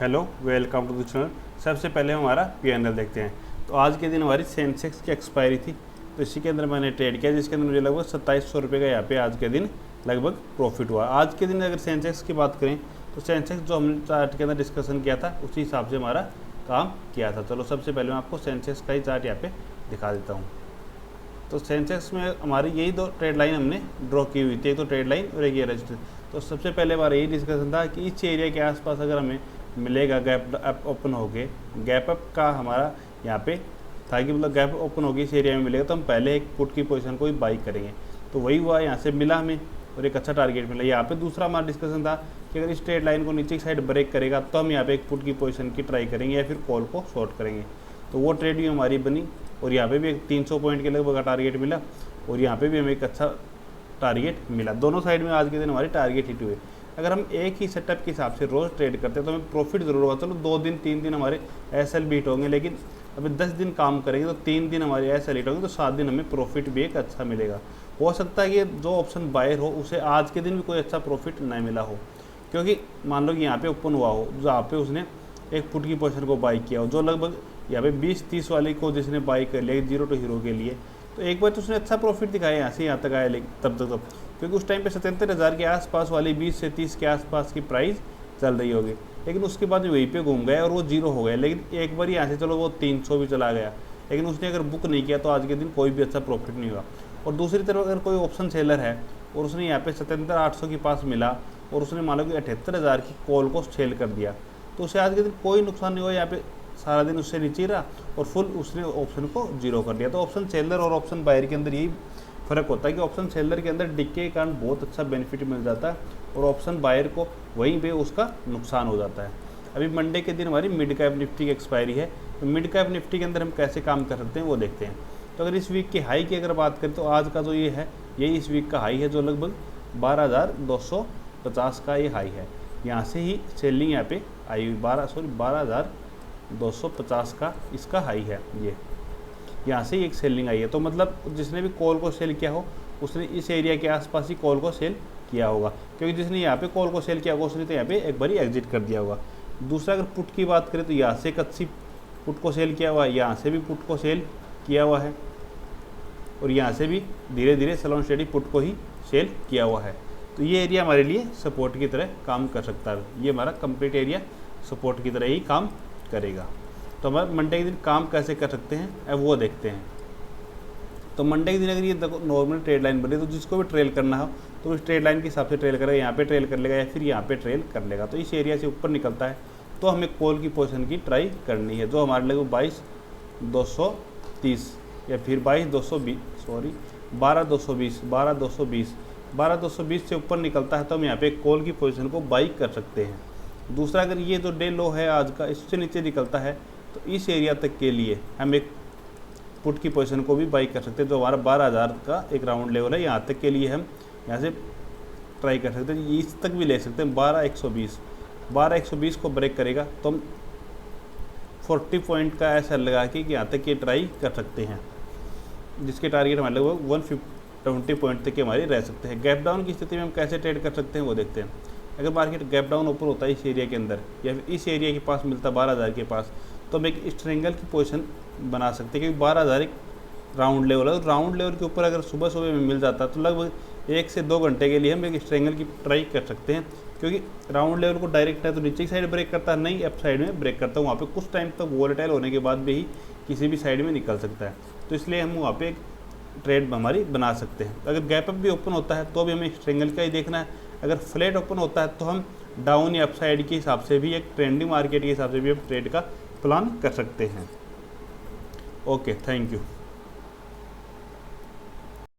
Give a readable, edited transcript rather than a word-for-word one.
Hello, welcome to the channel. सबसे पहले हम हमारा पीएनएल देखते हैं। तो आज के दिन हमारी सेंसेक्स की एक्सपायरी थी, तो इसी के अंदर मैंने ट्रेड किया, जिसके अंदर मुझे लगभग 2700 रुपये का यहाँ पे आज के दिन लगभग प्रॉफिट हुआ। आज के दिन अगर सेंसेक्स की बात करें तो सेंसेक्स जो हमने चार्ट के अंदर डिस्कशन किया था उसी हिसाब से हमारा काम किया था। चलो सबसे पहले मैं आपको सेंसेक्स का ही चार्ट यहाँ पे दिखा देता हूँ। तो सेंसेक्स में हमारी यही दो ट्रेड लाइन हमने ड्रॉ की हुई थी, एक तो ट्रेड लाइन और एक ये रजिस्टर। तो सबसे पहले हमारा यही डिस्कशन था कि इस एरिया के आसपास अगर हमें मिलेगा गैप अप ओपन हो गए, गैप अप का हमारा यहाँ पे था कि मतलब गैप ओपन होगी इस एरिया में मिलेगा तो हम पहले एक पुट की पोजीशन को ही बाई करेंगे। तो वही हुआ, यहाँ से मिला हमें और एक अच्छा टारगेट मिला। यहाँ पे दूसरा हमारा डिस्कशन था कि अगर इस ट्रेड लाइन को नीचे की साइड ब्रेक करेगा तो हम यहाँ पे एक पुट की पोजीशन की ट्राई करेंगे या फिर कॉल को शॉर्ट करेंगे। तो वो ट्रेड भी हमारी बनी और यहाँ पे भी एक 300 पॉइंट के लगभग टारगेट मिला और यहाँ पे भी हमें एक अच्छा टारगेट मिला। दोनों साइड में आज के दिन हमारे टारगेट हिट हुए। अगर हम एक ही सेटअप के हिसाब से रोज़ ट्रेड करते हैं तो हमें प्रॉफिट ज़रूर होगा। चलो 2 दिन 3 दिन हमारे एसएल बीट होंगे, लेकिन अभी 10 दिन काम करेंगे तो 3 दिन हमारे एसएल हिट होंगे, तो 7 दिन हमें प्रॉफिट भी एक अच्छा मिलेगा। हो सकता है कि जो ऑप्शन बायर हो उसे आज के दिन भी कोई अच्छा प्रॉफिट नहीं मिला हो, क्योंकि मान लो कि यहाँ पे ओपन हुआ हो जहाँ पे उसने एक पुट की पोजीशन को बाई किया हो, जो लगभग यहाँ पे 20-30 वाली को जिसने बाई कर लिया 0 टू हीरो के लिए, तो एक बार तो उसने अच्छा प्रॉफिट दिखाया यहाँ से यहाँ तक आया, लेकिन तब तक क्योंकि उस टाइम पे 77,000 के आसपास वाली 20 से 30 के आसपास की प्राइस चल रही होगी, लेकिन उसके बाद वहीं पे घूम गया और वो 0 हो गया। लेकिन एक बार यहाँ से चलो वो 300 भी चला गया, लेकिन उसने अगर बुक नहीं किया तो आज के दिन कोई भी अच्छा प्रॉफिट नहीं हुआ। और दूसरी तरफ अगर कोई ऑप्शन सेलर है और उसने यहाँ पे 77,800 के पास मिला और उसने मान लो कि 78,000 की कॉल को सेल कर दिया, तो उसे आज के दिन कोई नुकसान नहीं हुआ। यहाँ पे सारा दिन उससे नीचे रहा और फुल उसने ऑप्शन को 0 कर दिया। तो ऑप्शन सेलर और ऑप्शन बायर के अंदर यही फ़र्क होता है कि ऑप्शन सेलर के अंदर डिक्के के कारण बहुत अच्छा बेनिफिट मिल जाता है और ऑप्शन बायर को वहीं पे उसका नुकसान हो जाता है। अभी मंडे के दिन हमारी मिड कैप निफ्टी की एक्सपायरी है, तो मिड कैप निफ्टी के अंदर हम कैसे काम कर सकते हैं वो देखते हैं। तो अगर इस वीक की हाई की अगर बात करें तो आज का जो ये है यही इस वीक का हाई है, जो लगभग 12,250 का ये हाई है। यहाँ से ही सेलिंग यहाँ पे आई हुई 12,250 का इसका हाई है। ये यहाँ से एक सेलिंग आई है, तो मतलब जिसने भी कॉल को सेल किया हो उसने इस एरिया के आसपास ही कॉल को सेल किया होगा, क्योंकि जिसने यहाँ पे कॉल को सेल किया होगा उसने तो यहाँ पे एक बार ही एग्जिट कर दिया होगा। दूसरा अगर पुट की बात करें तो यहाँ से एक अच्छी पुट को सेल किया हुआ है, यहाँ से भी पुट को सेल किया हुआ है और यहाँ से भी धीरे धीरे स्लो एंड स्टेडी पुट को ही सेल किया हुआ है। तो ये एरिया हमारे लिए सपोर्ट की तरह काम कर सकता है। ये हमारा कंप्लीट एरिया सपोर्ट की तरह ही काम करेगा। तो हम मंडे के दिन काम कैसे कर सकते हैं अब वो देखते हैं। तो मंडे के दिन अगर ये नॉर्मल ट्रेड लाइन बने तो जिसको भी ट्रेल करना हो तो इस ट्रेड लाइन के हिसाब से ट्रेल करेगा, यहाँ पे ट्रेल कर लेगा या फिर यहाँ पे ट्रेल कर लेगा। तो इस एरिया से ऊपर निकलता है तो हमें कॉल की पोजीशन की ट्राई करनी है, जो हमारे लिए 22,230 या फिर 12,220 से ऊपर निकलता है तो हम यहाँ पे कॉल की पोजीशन को बाई कर सकते हैं। दूसरा अगर ये जो डे लो है आज का इससे नीचे निकलता है तो इस एरिया तक के लिए हम एक पुट की पोजीशन को भी बाई कर सकते हैं, जो हमारा 12,000 का एक राउंड लेवल है। यहाँ तक के लिए हम यहाँ से ट्राई कर सकते हैं, इस तक भी ले सकते हैं। 12,120 को ब्रेक करेगा तो हम 40 पॉइंट का ऐसा लगा के यहाँ तक ये ट्राई कर सकते हैं, जिसके टारगेट हमारे लगभग 120 पॉइंट तक के हमारे रह सकते हैं। गैप डाउन की स्थिति में हम कैसे ट्रेड कर सकते हैं वो देखते हैं। अगर मार्केट गैप डाउन ऊपर होता है इस एरिया के अंदर या फिर इस एरिया के पास मिलता है 12,000 के पास, तो हम एक स्ट्रेंगल की पोजीशन बना सकते हैं, क्योंकि 12,000 एक राउंड लेवल है। तो राउंड लेवल के ऊपर अगर सुबह सुबह में मिल जाता है तो लगभग 1 से 2 घंटे के लिए हम एक स्ट्रेंगल की ट्राई कर सकते हैं, क्योंकि राउंड लेवल को डायरेक्ट है तो नीचे की साइड ब्रेक करता है, नहीं अप साइड में ब्रेक करता है। वहाँ पे कुछ टाइम तक वॉलेटाइल होने के बाद भी ही किसी भी साइड में निकल सकता है, तो इसलिए हम वहाँ पे एक ट्रेड हमारी बना सकते हैं। अगर गैप अप भी ओपन होता है तो भी हमें स्ट्रेंगल का ही देखना है। अगर फ्लैट ओपन होता है तो हम डाउन या अप साइड के हिसाब से भी एक ट्रेंडिंग मार्केट के हिसाब से भी हम ट्रेड का प्लान कर सकते हैं। Okay, thank you.